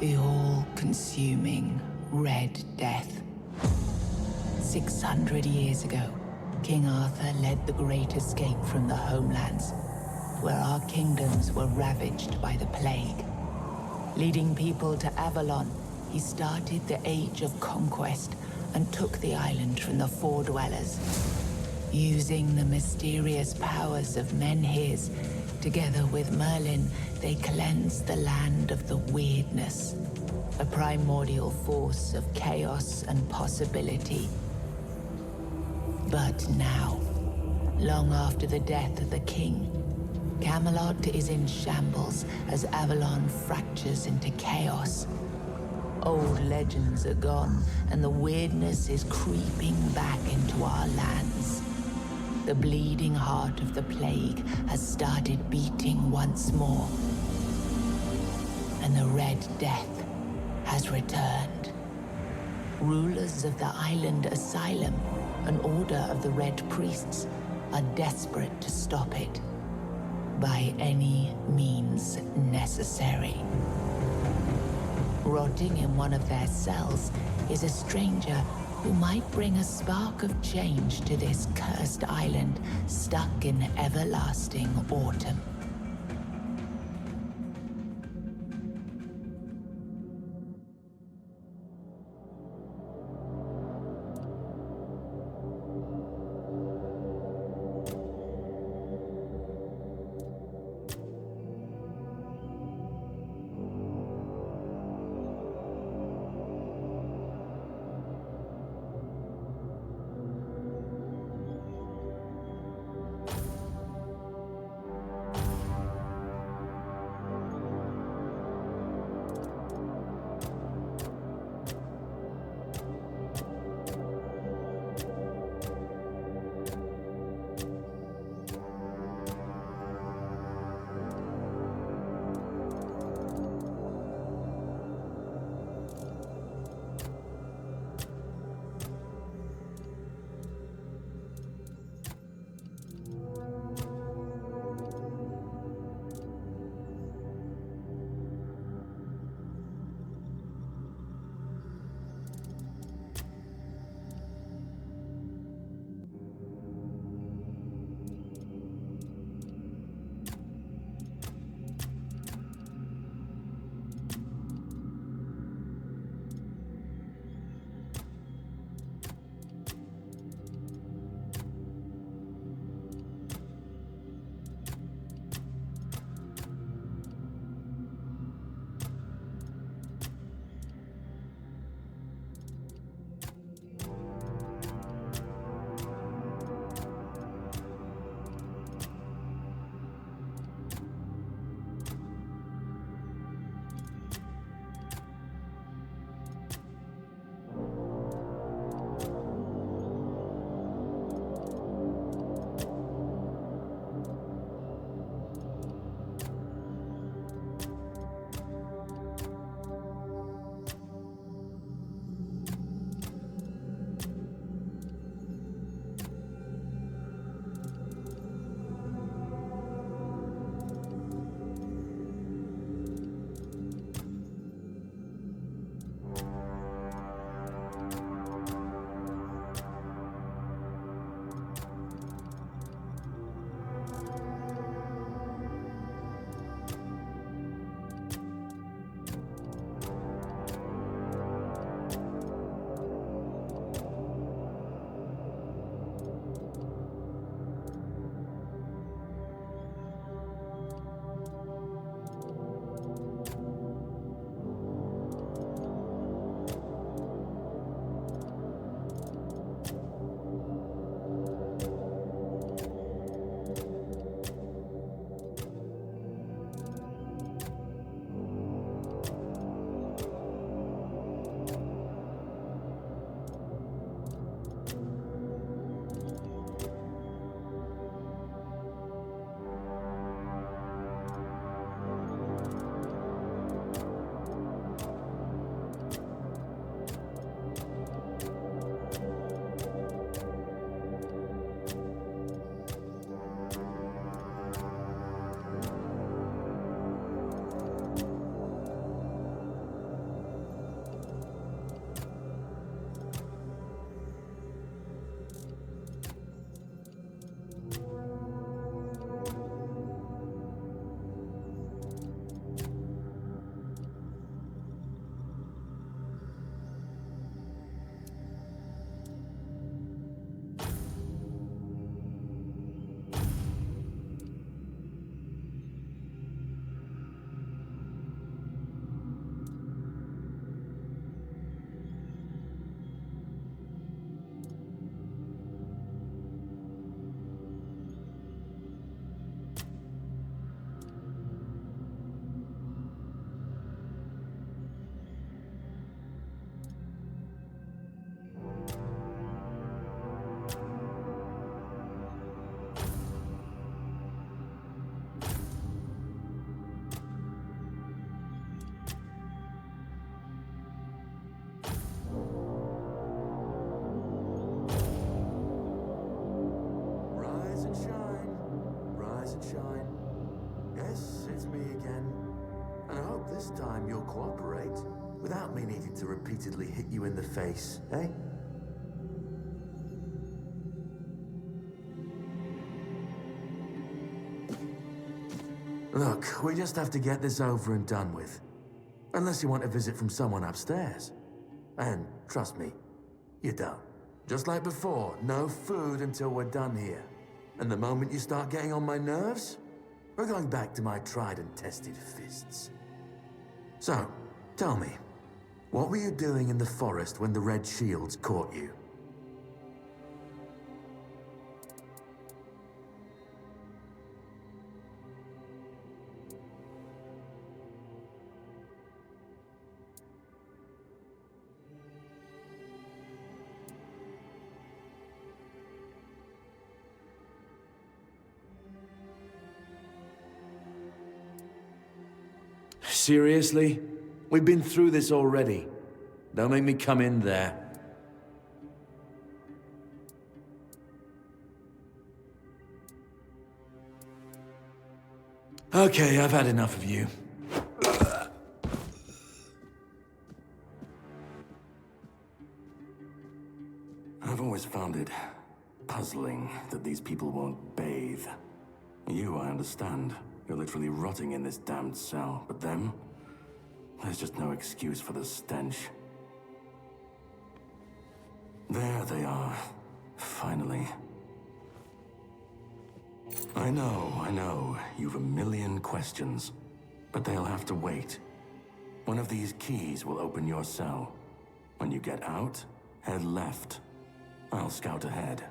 The all-consuming Red Death. 600 years ago, King Arthur led the Great Escape from the homelands, where our kingdoms were ravaged by the plague. Leading people to Avalon, he started the Age of Conquest and took the island from the Four Dwellers. Using the mysterious powers of Menhirs, together with Merlin, they cleansed the land of the Wyrdness, a primordial force of chaos and possibility. But now, long after the death of the king, Camelot is in shambles as Avalon fractures into chaos. Old legends are gone, and the Wyrdness is creeping back into our lands. The bleeding heart of the plague has started beating once more, and the Red Death has returned. Rulers of the island asylum, an order of the Red Priests, are desperate to stop it by any means necessary. Rotting in one of their cells is a stranger who might bring a spark of change to this cursed island stuck in everlasting autumn. this time you'll cooperate, without me needing to repeatedly hit you in the face, eh? Look, we just have to get this over and done with. Unless you want a visit from someone upstairs. And trust me, you don't. Just like before, no food until we're done here. And the moment you start getting on my nerves, we're going back to my tried and tested fists. So, tell me, what were you doing in the forest when the Red Shields caught you? Seriously? We've been through this already. Don't make me come in there. Okay, I've had enough of you. I've always found it puzzling that these people won't bathe. You, I understand. You're literally rotting in this damned cell, but them? There's just no excuse for the stench. There they are, finally. I know, you've a million questions, but they'll have to wait. One of these keys will open your cell. When you get out, head left. I'll scout ahead.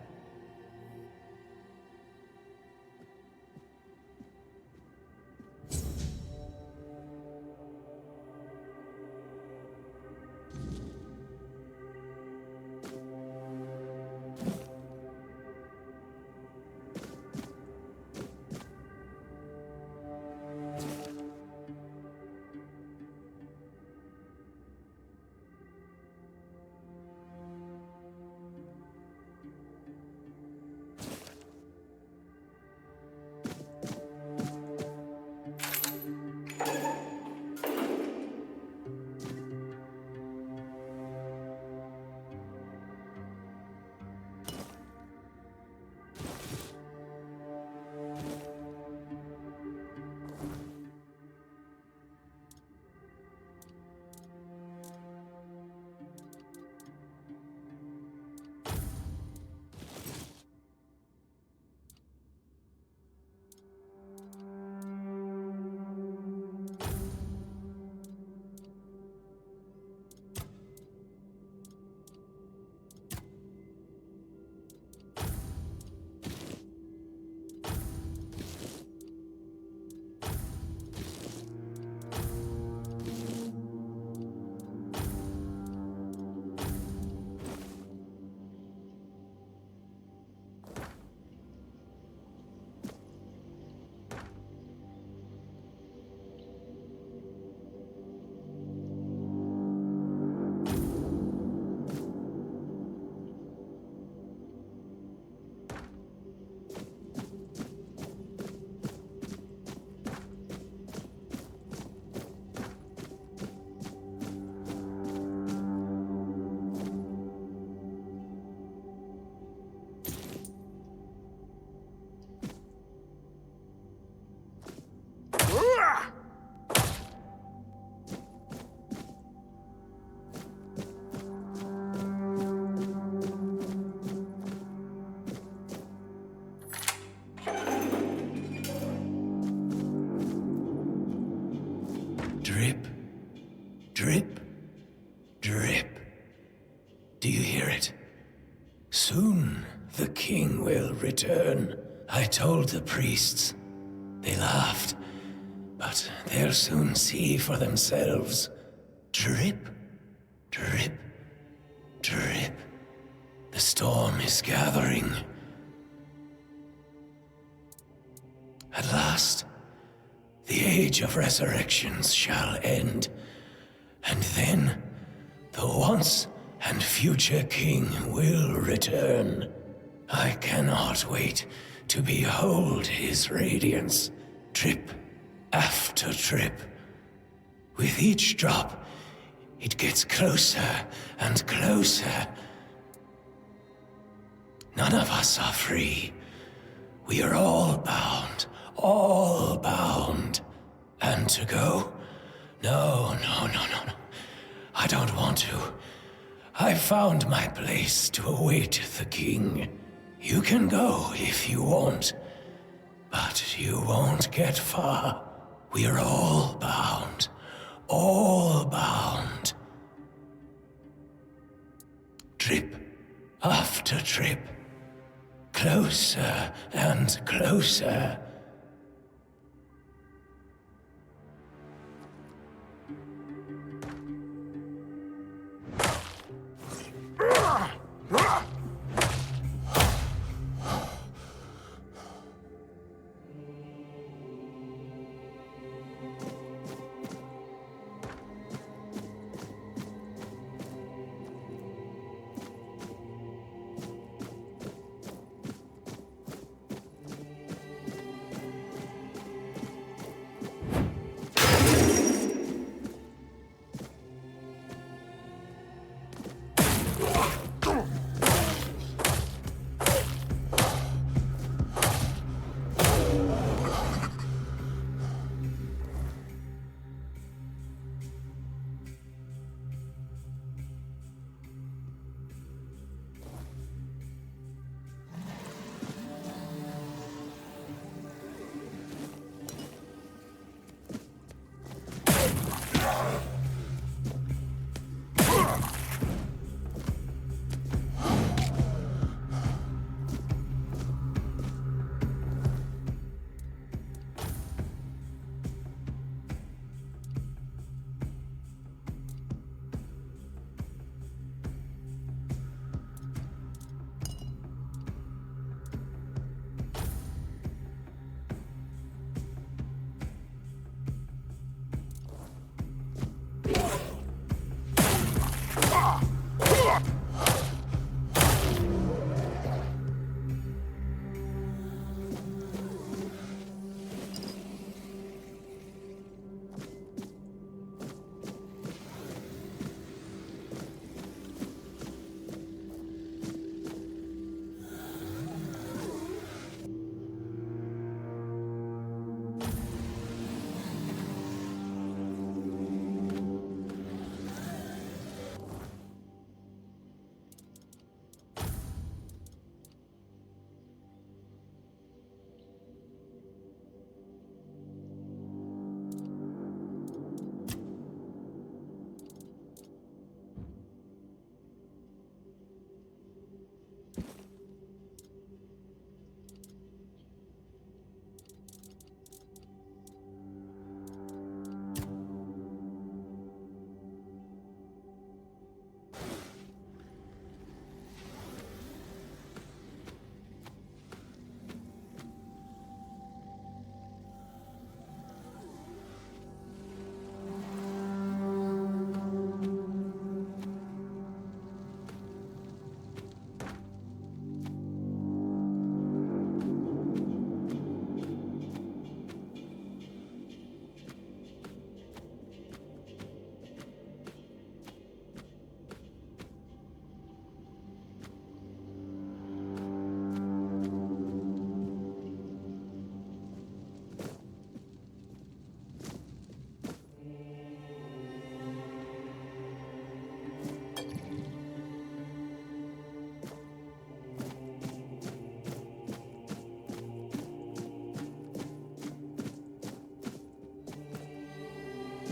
Drip, drip, drip. Do you hear it? Soon the king will return. I told the priests. They laughed, but they'll soon see for themselves. Drip, drip, drip. The storm is gathering. At last, the age of resurrections shall end, and then the once and future king will return. I cannot wait to behold his radiance, trip after trip. With each drop, it gets closer and closer. None of us are free. We are all bound. All bound. And to go? No. I don't want to. I've found my place to await the king. You can go if you want, but you won't get far. We are all bound. All bound. Trip after trip. Closer and closer.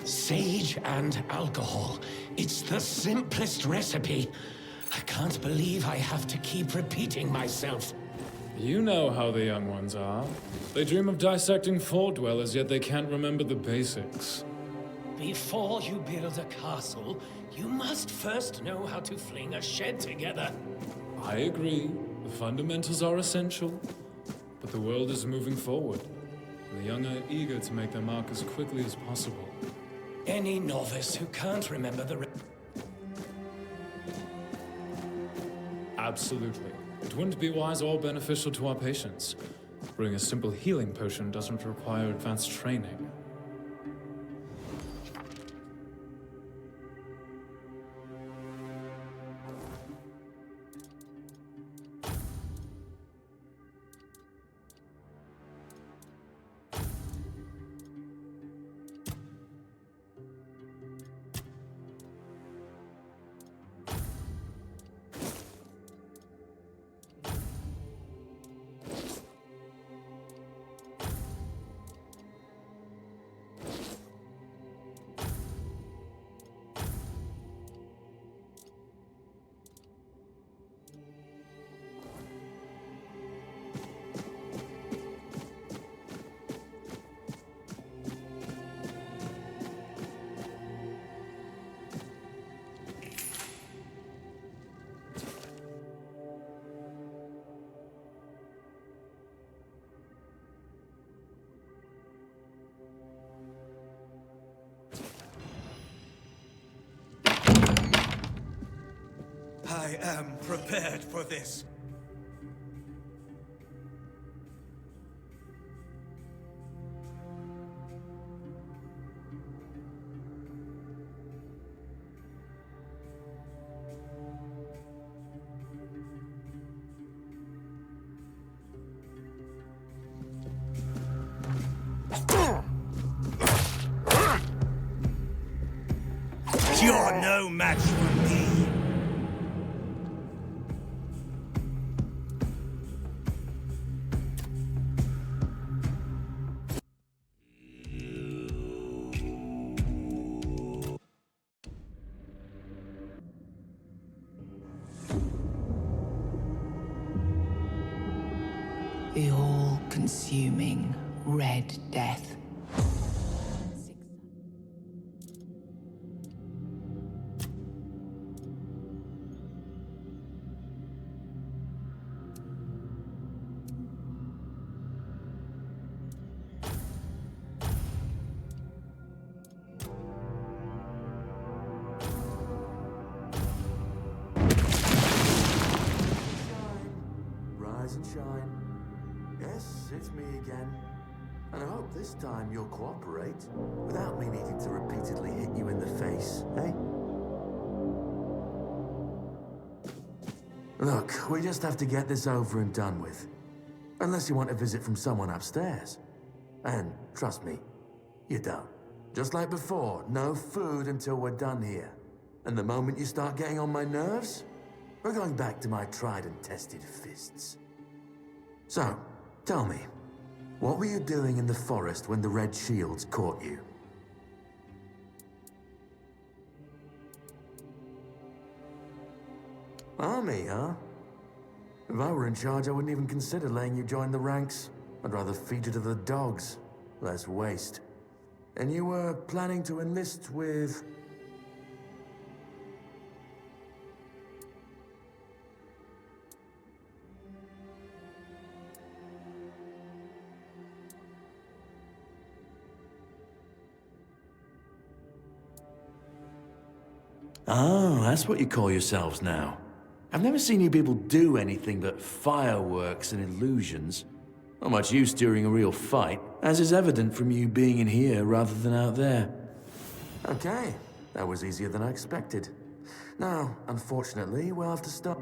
Sage and alcohol. It's the simplest recipe. I can't believe I have to keep repeating myself. You know how the young ones are. They dream of dissecting fort dwellers, yet they can't remember the basics. Before you build a castle, you must first know how to fling a shed together. I agree. The fundamentals are essential. But the world is moving forward. And the young are eager to make their mark as quickly as possible. Any novice who can't remember the... Absolutely. It wouldn't be wise or beneficial to our patients. Brewing a simple healing potion doesn't require advanced training. I am prepared for this. You're no match for me. The all-consuming Red Death. Rise and shine. Yes, it's me again. And I hope this time you'll cooperate, without me needing to repeatedly hit you in the face, eh? Look, we just have to get this over and done with. Unless you want a visit from someone upstairs. And trust me, you don't. Just like before, no food until we're done here. And the moment you start getting on my nerves, we're going back to my tried and tested fists. So, tell me, what were you doing in the forest when the Red Shields caught you? Army, huh? If I were in charge, I wouldn't even consider letting you join the ranks. I'd rather feed you to the dogs. Less waste. And you were planning to enlist with... Oh, that's what you call yourselves now. I've never seen you people do anything but fireworks and illusions. Not much use during a real fight, as is evident from you being in here rather than out there. Okay, that was easier than I expected. Now, unfortunately, we'll have to stop...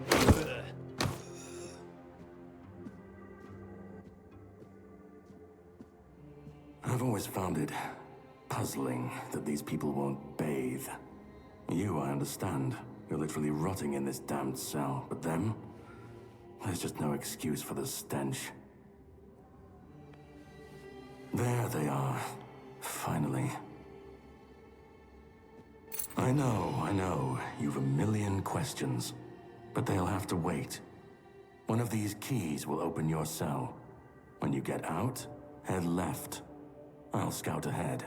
I've always found it puzzling that these people won't bathe. You, I understand. You're literally rotting in this damned cell. But them? There's just no excuse for the stench. There they are. Finally. I know. You've a million questions. But they'll have to wait. One of these keys will open your cell. When you get out, head left. I'll scout ahead.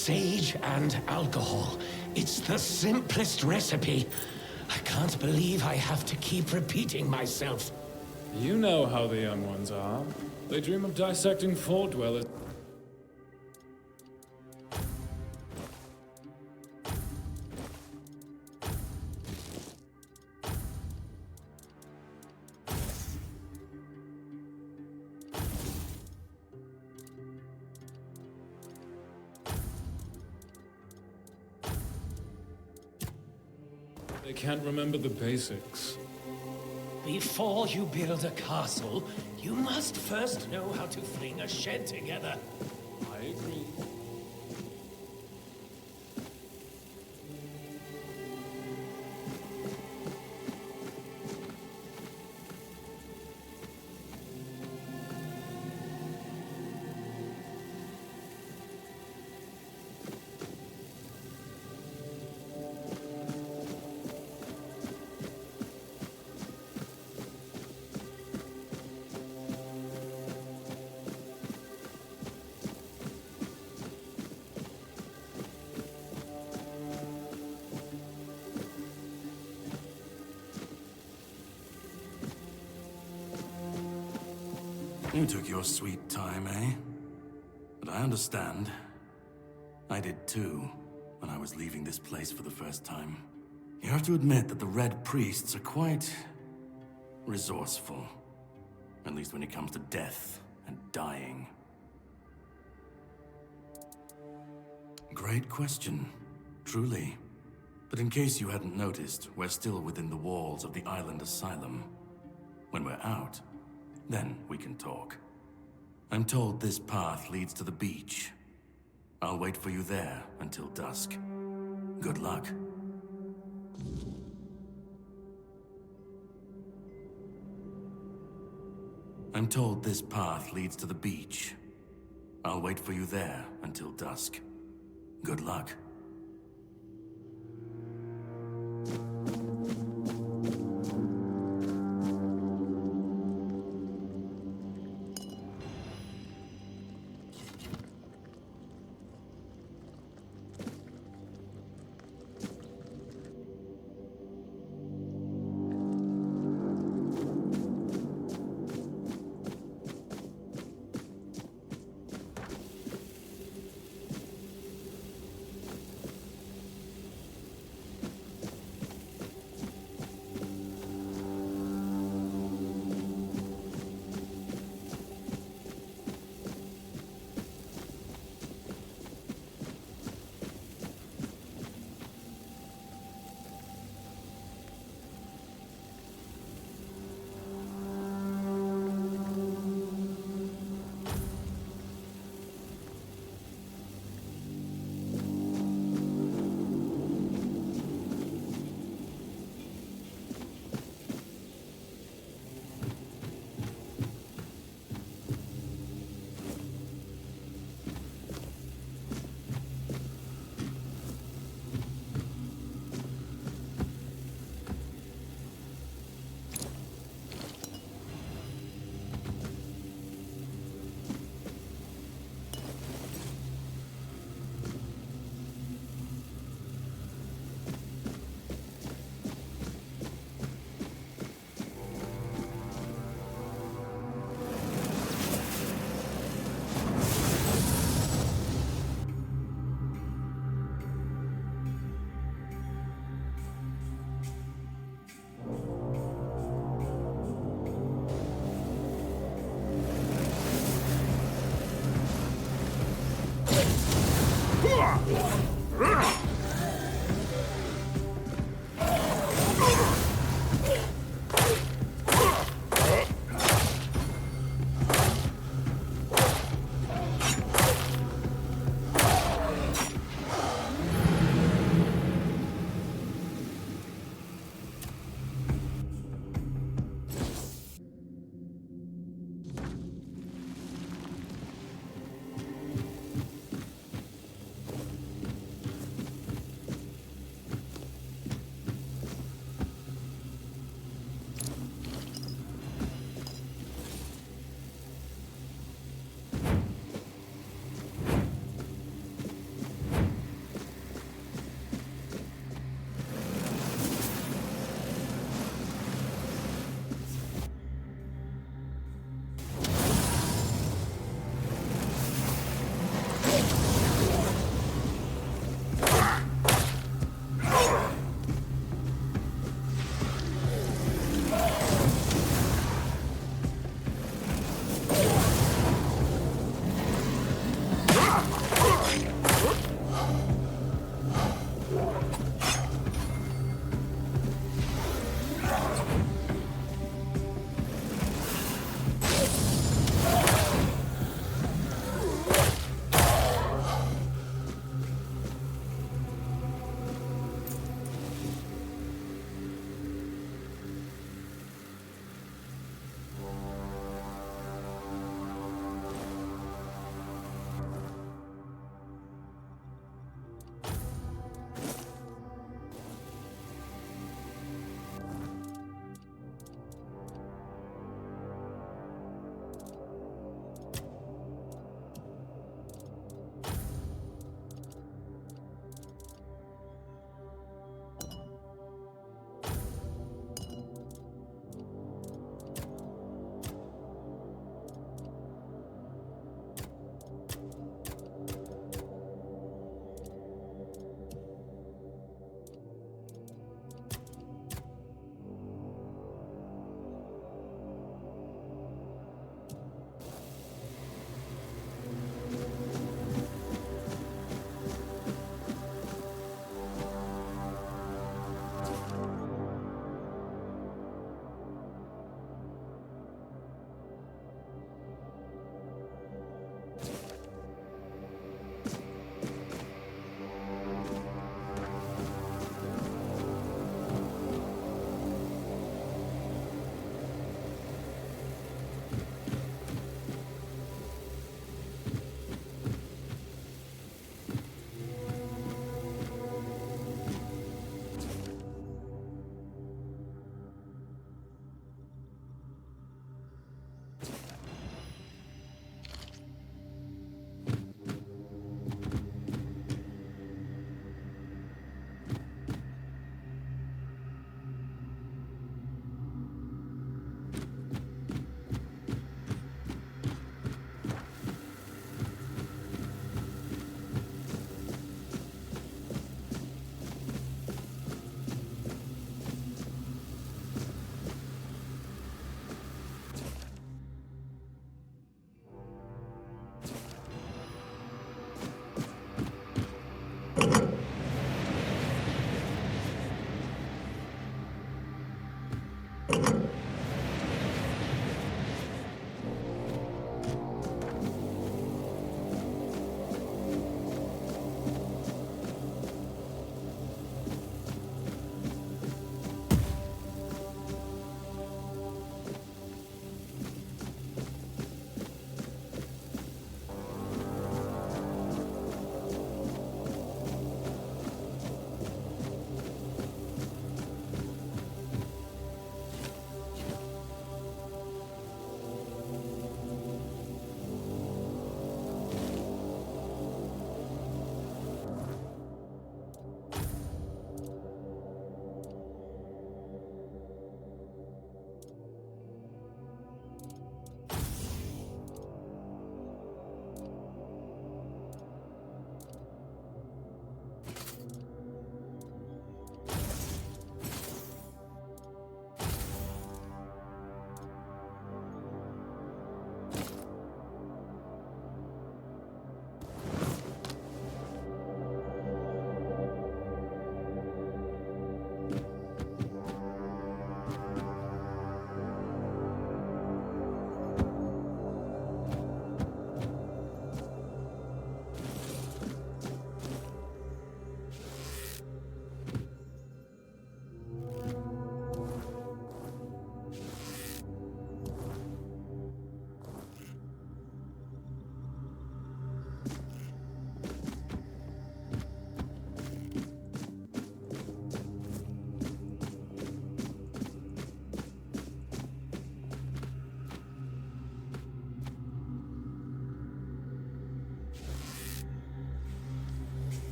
Sage and alcohol. It's the simplest recipe. I can't believe I have to keep repeating myself. You know how the young ones are. They dream of dissecting fort dwellers. They can't remember the basics. Before you build a castle, you must first know how to fling a shed together. I agree. You took your sweet time, eh? But I understand. I did too, when I was leaving this place for the first time. You have to admit that the Red Priests are quite resourceful. At least when it comes to death and dying. Great question, truly. But in case you hadn't noticed, we're still within the walls of the island asylum. When we're out, then we can talk. I'm told this path leads to the beach. I'll wait for you there until dusk. Good luck. I'm told this path leads to the beach. I'll wait for you there until dusk. Good luck.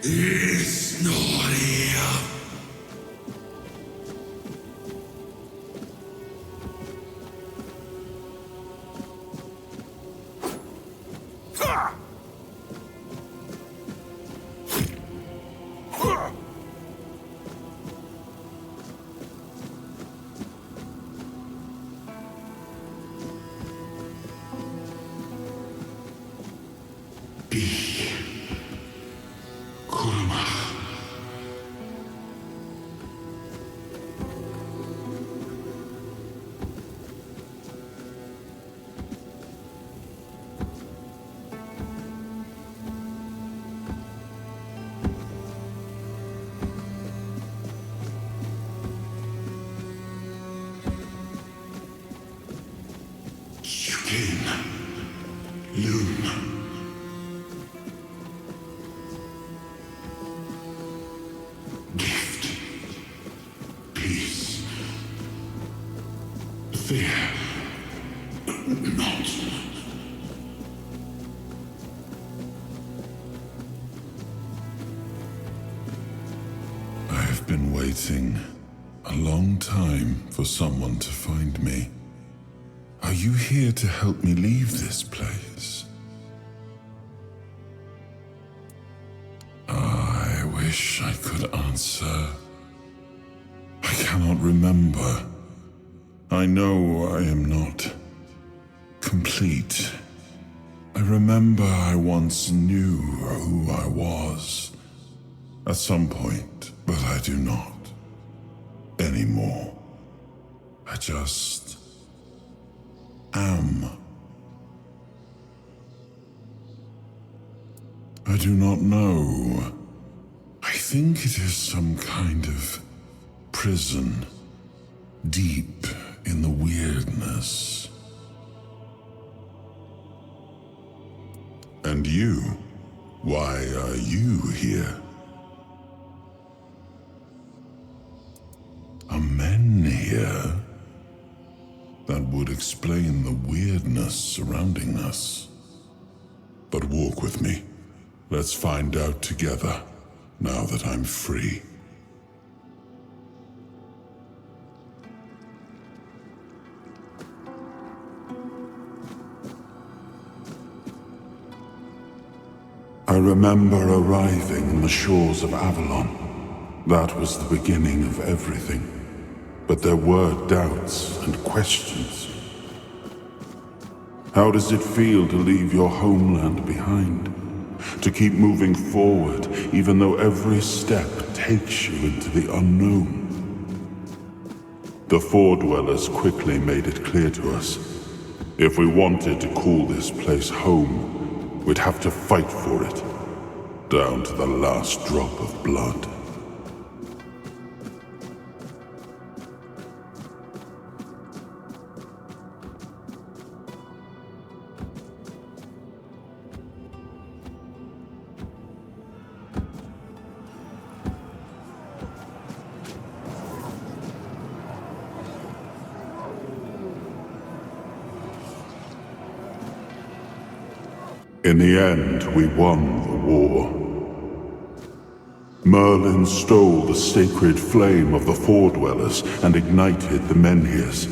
It's not here. I've been waiting a long time for someone to find me. Are you here to help me leave this place? I wish I could answer. I cannot remember. I know I am not complete. I remember I once knew who I was at some point, but I do not anymore. I just am. I do not know. I think it is some kind of prison deep in the weirdness. And you? Why are you here? Are men here? That would explain the weirdness surrounding us. But walk with me. Let's find out together, now that I'm free. I remember arriving on the shores of Avalon. That was the beginning of everything. But there were doubts and questions. How does it feel to leave your homeland behind? To keep moving forward, even though every step takes you into the unknown? The Four Dwellers quickly made it clear to us. If we wanted to call this place home, we'd have to fight for it. down to the last drop of blood. In the end, we won the war. Merlin stole the sacred flame of the Foredwellers and ignited the Menhirs,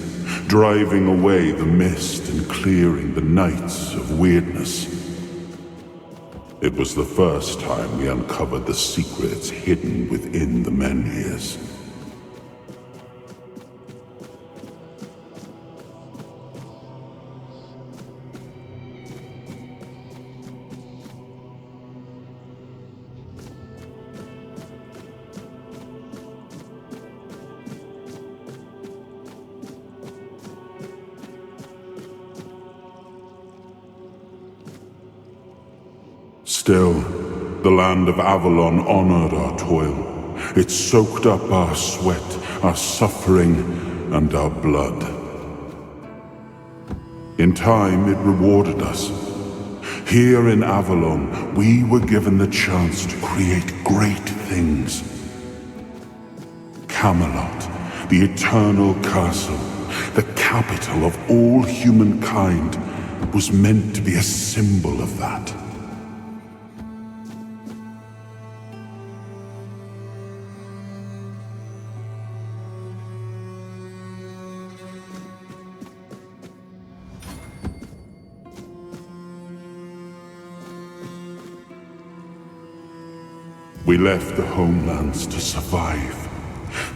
driving away the mist and clearing the nights of Wyrdness. It was the first time we uncovered the secrets hidden within the Menhirs. Still, the land of Avalon honored our toil. It soaked up our sweat, our suffering, and our blood. In time, it rewarded us. Here in Avalon, we were given the chance to create great things. Camelot, the eternal castle, the capital of all humankind, was meant to be a symbol of that. We left the homelands to survive.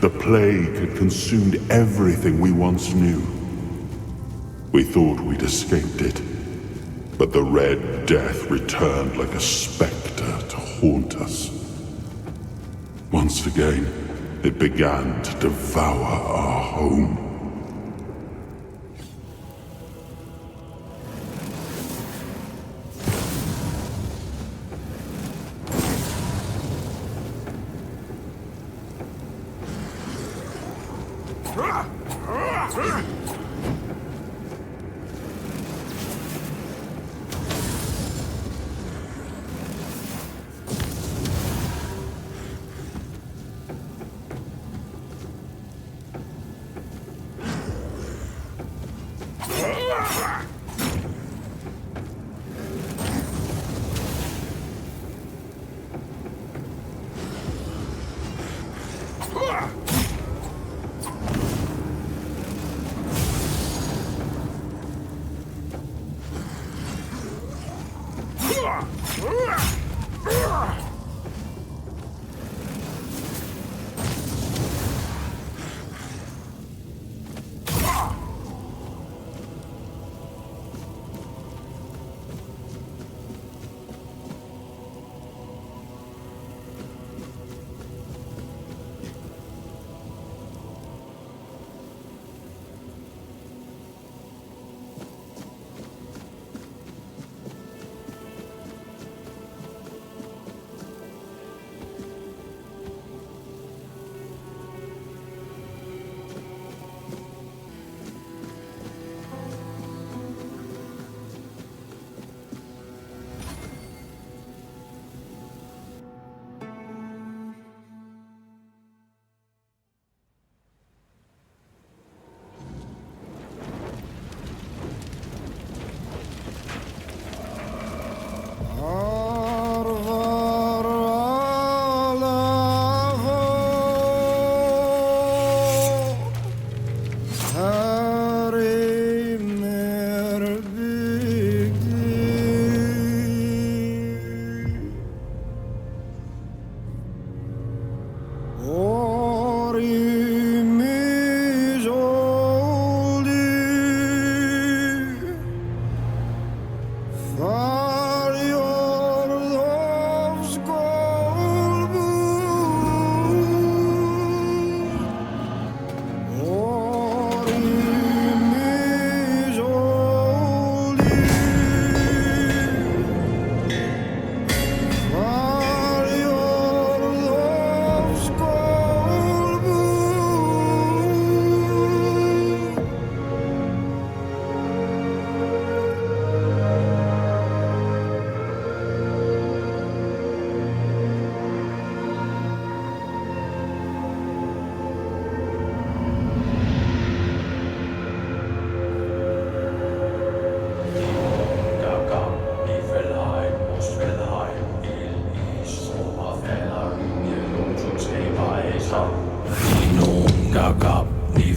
The plague had consumed everything we once knew. We thought we'd escaped it, but the Red Death returned like a specter to haunt us. Once again, it began to devour our home.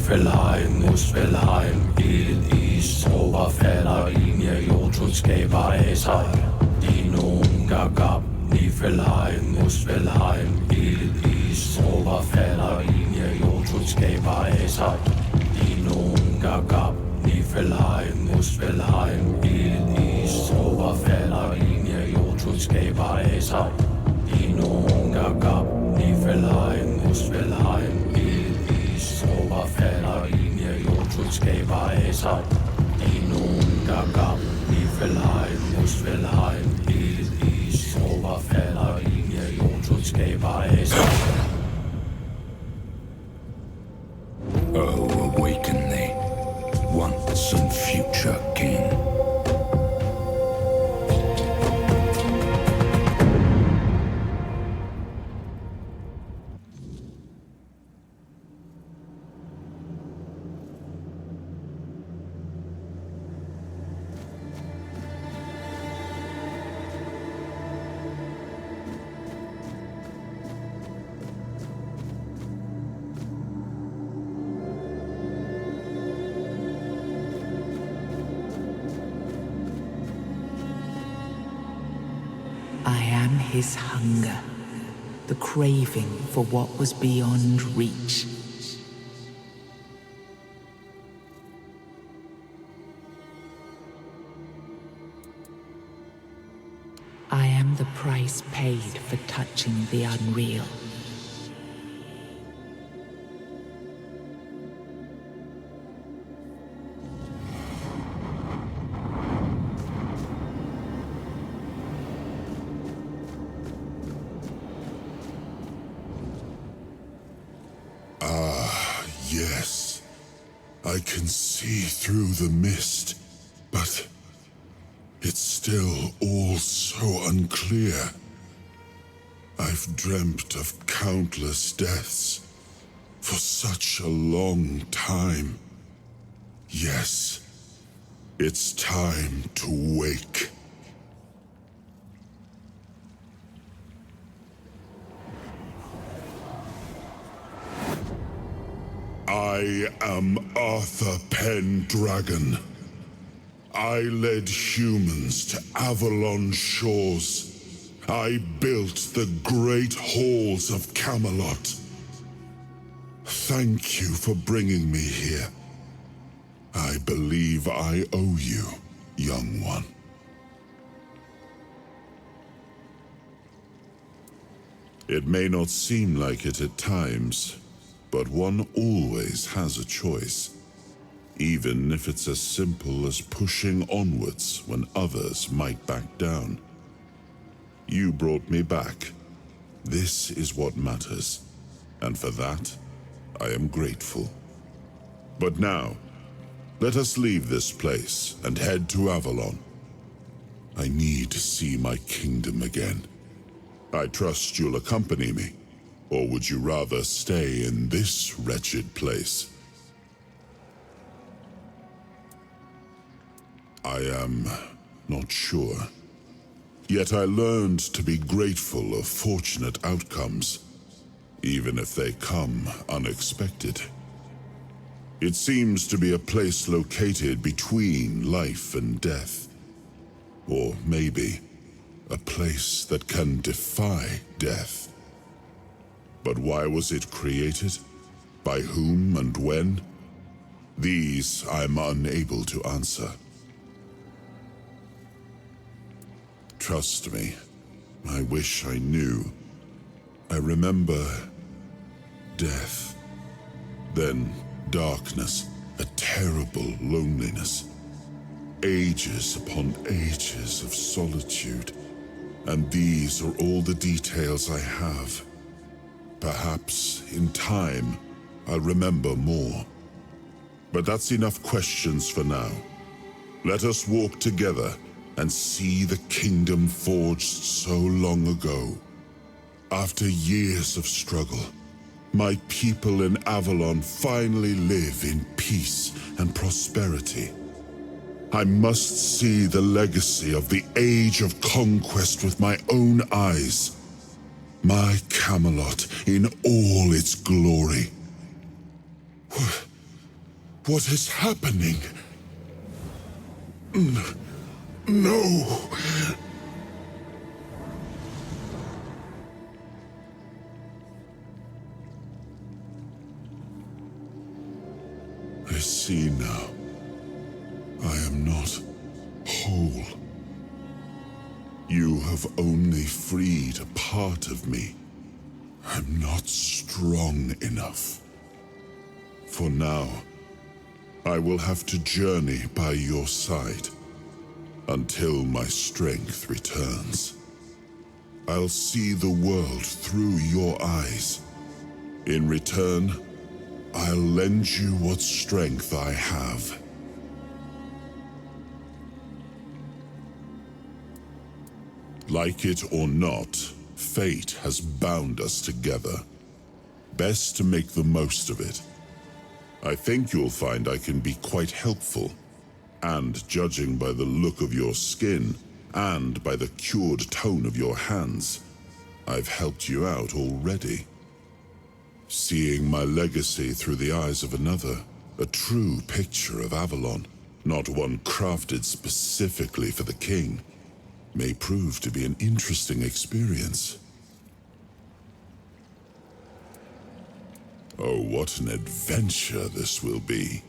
Niflheim, Muspelheim, Eden East, Oberfäller, Linie, Jotschutskaber, Esai, Dinum, Gagab, Niflheim, Muspelheim, Eden East, Oberfäller, Linie, Jotschutskaber, Esai, Dinum, Gagab, Niflheim, Muspelheim, Eden East, Oberfäller, Linie, Jotschutskaber, Esai, Dinum, Gagab, Niflheim, Muspelheim, Eden East, Oberfäller, Linie, Jotschutskaber, Esai, Dinum, Gagab, Niflheim, Muspelheim, Eden East, Oberfäller, Linie, Jotschutskaber, Esai. Oh, awaken thee, once and future king. I am his hunger, the craving for what was beyond reach. I am the price paid for touching the unreal. Yes, I can see through the mist, but it's still all so unclear. I've dreamt of countless deaths for such a long time. Yes, it's time to wake. I am Arthur Pendragon. I led humans to Avalon shores. I built the great halls of Camelot. Thank you for bringing me here. I believe I owe you, young one. It may not seem like it at times, but one always has a choice, even if it's as simple as pushing onwards when others might back down. You brought me back. This is what matters, and for that, I am grateful. But now, let us leave this place and head to Avalon. I need to see my kingdom again. I trust you'll accompany me. Or would you rather stay in this wretched place? I am not sure. Yet I learned to be grateful of fortunate outcomes, even if they come unexpected. It seems to be a place located between life and death. Or maybe a place that can defy death. But why was it created? By whom and when? These I'm unable to answer. Trust me, I wish I knew. I remember death, then darkness, a terrible loneliness, ages upon ages of solitude, and these are all the details I have. Perhaps, in time, I'll remember more. But that's enough questions for now. Let us walk together and see the kingdom forged so long ago. After years of struggle, my people in Avalon finally live in peace and prosperity. I must see the legacy of the Age of Conquest with my own eyes. My Camelot in all its glory. What is happening? No! I see now. I am not whole. You have only freed a part of me. I'm not strong enough. For now, I will have to journey by your side until my strength returns. I'll see the world through your eyes. In return, I'll lend you what strength I have. Like it or not, fate has bound us together. Best to make the most of it. I think you'll find I can be quite helpful. And judging by the look of your skin, and by the cured tone of your hands, I've helped you out already. Seeing my legacy through the eyes of another, a true picture of Avalon, not one crafted specifically for the king, may prove to be an interesting experience. Oh, what an adventure this will be.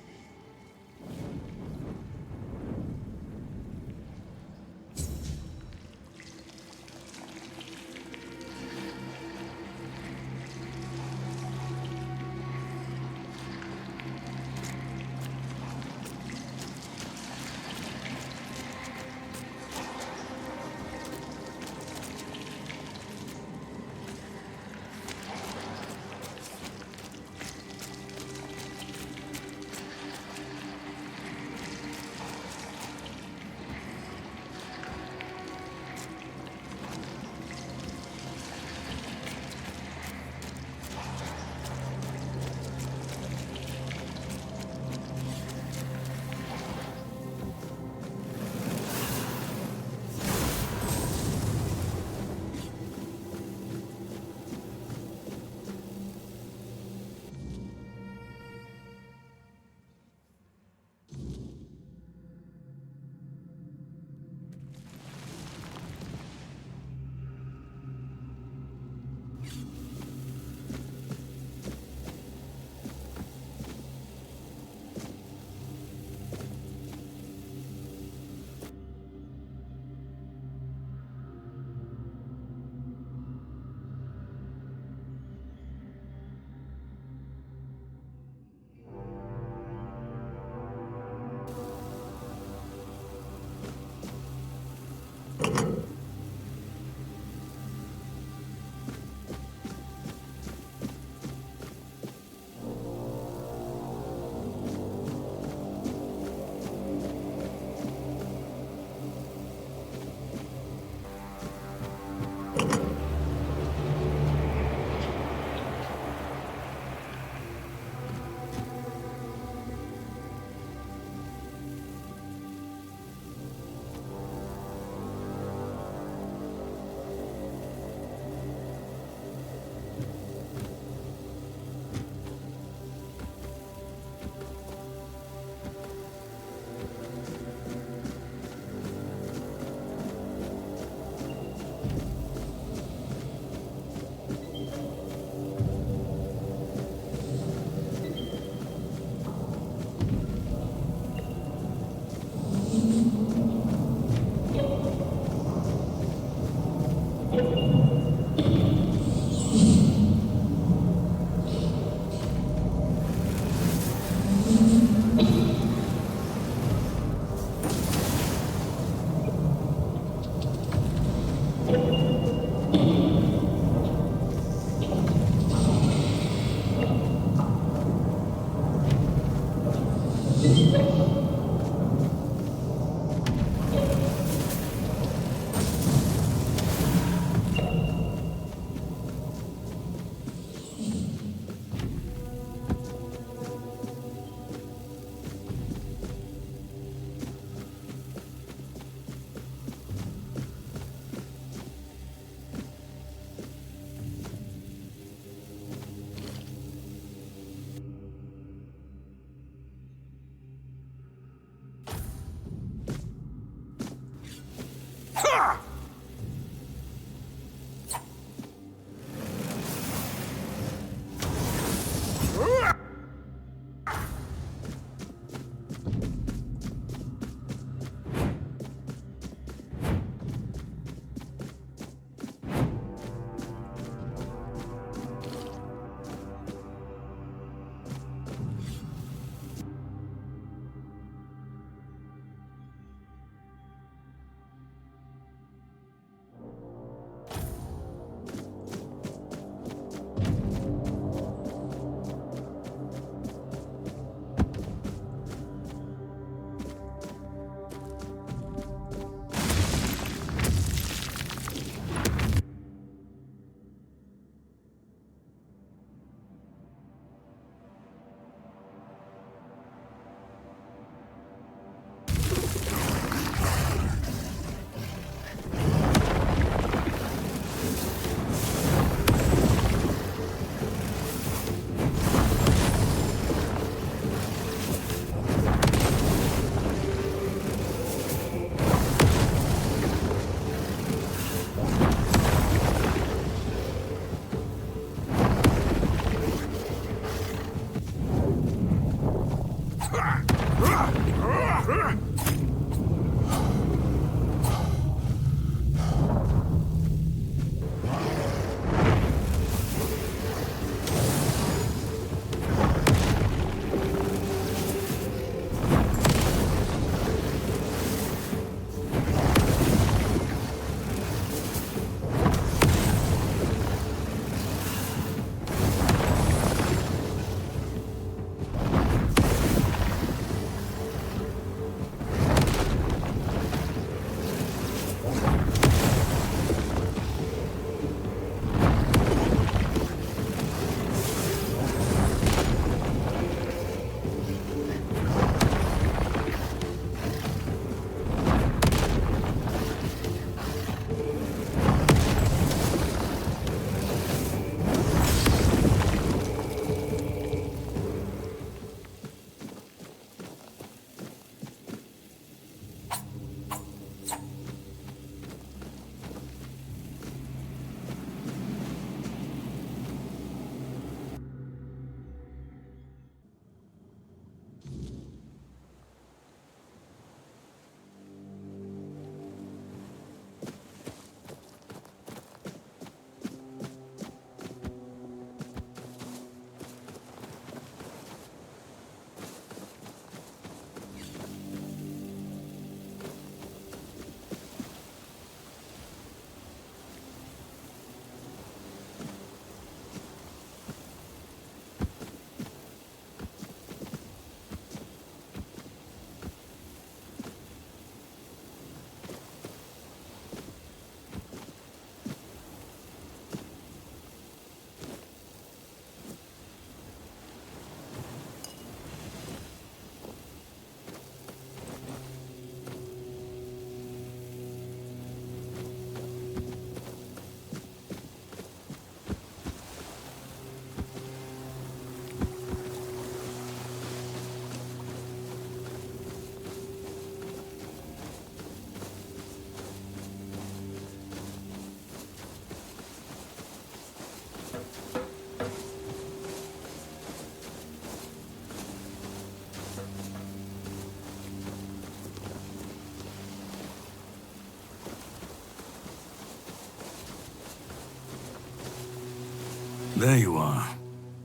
There you are.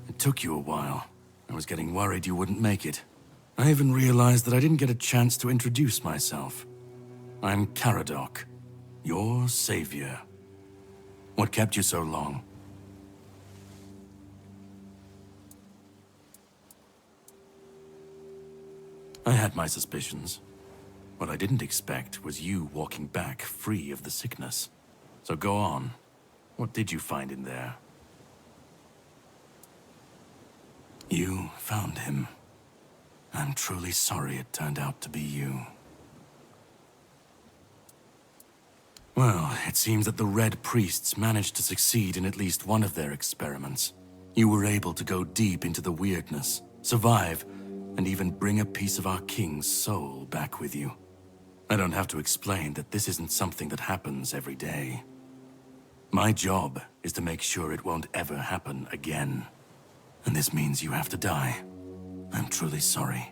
It took you a while. I was getting worried you wouldn't make it. I even realized that I didn't get a chance to introduce myself. I'm Caradoc, your savior. What kept you so long? I had my suspicions. What I didn't expect was you walking back free of the sickness. So go on. What did you find in there? You found him. I'm truly sorry it turned out to be you. Well, it seems that the Red Priests managed to succeed in at least one of their experiments. You were able to go deep into the Wyrdness, survive, and even bring a piece of our king's soul back with you. I don't have to explain that this isn't something that happens every day. My job is to make sure it won't ever happen again. And this means you have to die. I'm truly sorry.